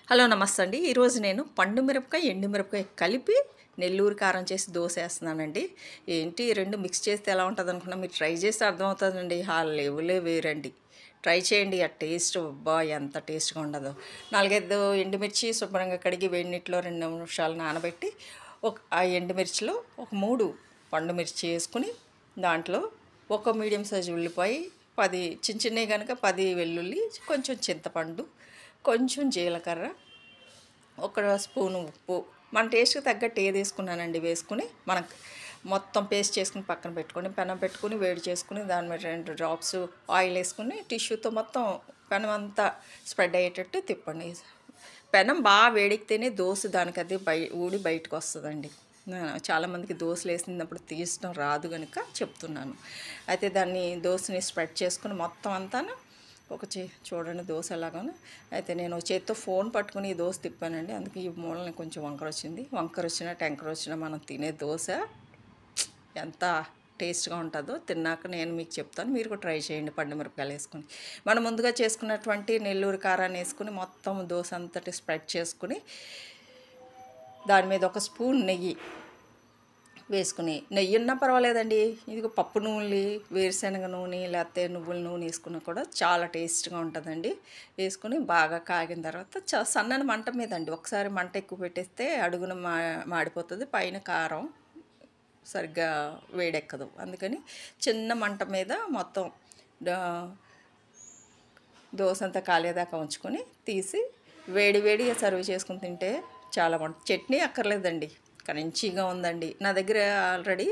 Hello నమస్తే అండి. ఈరోజు నేను పండు మిరపకాయ, ఎండు మిరపకాయ కలిపి నెల్లూరు కారం చేసి దోస ఏస్తున్నానండి. ఏంటి ఈ 2 మిక్స్ చేస్తే ఎలా ఉంటదనుకున్నా మీరు ట్రై చేస్తే అర్థమవుతదండి. ఆ లెవెలే వేరండి. ట్రై చేయండి. ఆ టేస్ట్ అబ్బా! ఎంత టేస్ట్‌గా ఉండదో. 4, 5 ఎండుమిర్చి శుభ్రంగా కడిగి వేడి నీటిలో 2 నిమిషాలు నానబెట్టి ఆ ఎండుమిర్చిలో ఒక 3 పండు మిర్చి ఏసుకొని దాంట్లో ఒక మీడియం సైజు ఉల్లిపాయ, 10 చిన్న చిన్నవి గనుక 10 వెల్లుల్లి, కొంచెం చింతపండు, కొంచెం జీలకర్ర, ఒక స్పూను ఉప్పు, మన టేస్ట్‌కి తగ్గట్టు ఏది వేసుకున్నానండి వేసుకుని మనకు మొత్తం పేస్ట్ చేసుకుని పక్కన పెట్టుకొని పెనం పెట్టుకుని వేడి చేసుకుని దాని మీద 2 డ్రాప్స్ ఆయిల్ వేసుకుని టిష్యూతో మొత్తం పెనం అంతా స్ప్రెడ్ అయ్యేటట్టు తిప్పండి. పెనం బాగా వేడెక్కితేనే దోస దానికి అది ఊడి బయటకు వస్తుందండి. చాలామందికి దోసలు వేసినప్పుడు తీయడం రాదు కనుక చెప్తున్నాను. అయితే దాన్ని దోసని స్ప్రెడ్ చేసుకుని మొత్తం అంతా ఒక చూడండి దోశ ఎలాగానో. అయితే నేను చేత్తో ఫోన్ పట్టుకుని ఈ దోశ తిప్పానండి. అందుకే ఈ మూలని కొంచెం వంకర వచ్చింది. వంకర వచ్చినా టెంకర వచ్చినా మనం తినే దోశ ఎంత టేస్ట్గా ఉంటుందో తిన్నాక నేను మీకు చెప్తాను. మీరు కూడా ట్రై చేయండి పండు మిరపకాయలు వేసుకుని. మనం ముందుగా చేసుకున్నటువంటి నెల్లూరు కారాన్ని వేసుకుని మొత్తం దోశ అంతటి స్ప్రెడ్ చేసుకుని దాని మీద ఒక స్పూన్ నెయ్యి వేసుకుని, నెయ్యి ఉన్నా పర్వాలేదండి. ఇదిగో పప్పు నూనె, వేరుశనగ నూనె లేకపోతే నువ్వుల నూనె వేసుకున్నా కూడా చాలా టేస్ట్గా ఉంటుందండి. వేసుకుని బాగా కాగిన తర్వాత సన్నని మంట మీద అండి. ఒకసారి మంట ఎక్కువ పెట్టేస్తే అడుగున మాడిపోతుంది, పైన కారం సరిగ్గా వేడెక్కదు. అందుకని చిన్న మంట మీద మొత్తం దోశ అంతా కాలేదాకా ఉంచుకొని తీసి వేడి వేడిగా సర్వ్ చేసుకుని తింటే చాలా బాగుంటుంది. చట్నీ అక్కర్లేదండి, క్రంచీగా ఉందండి. నా దగ్గర ఆల్రెడీ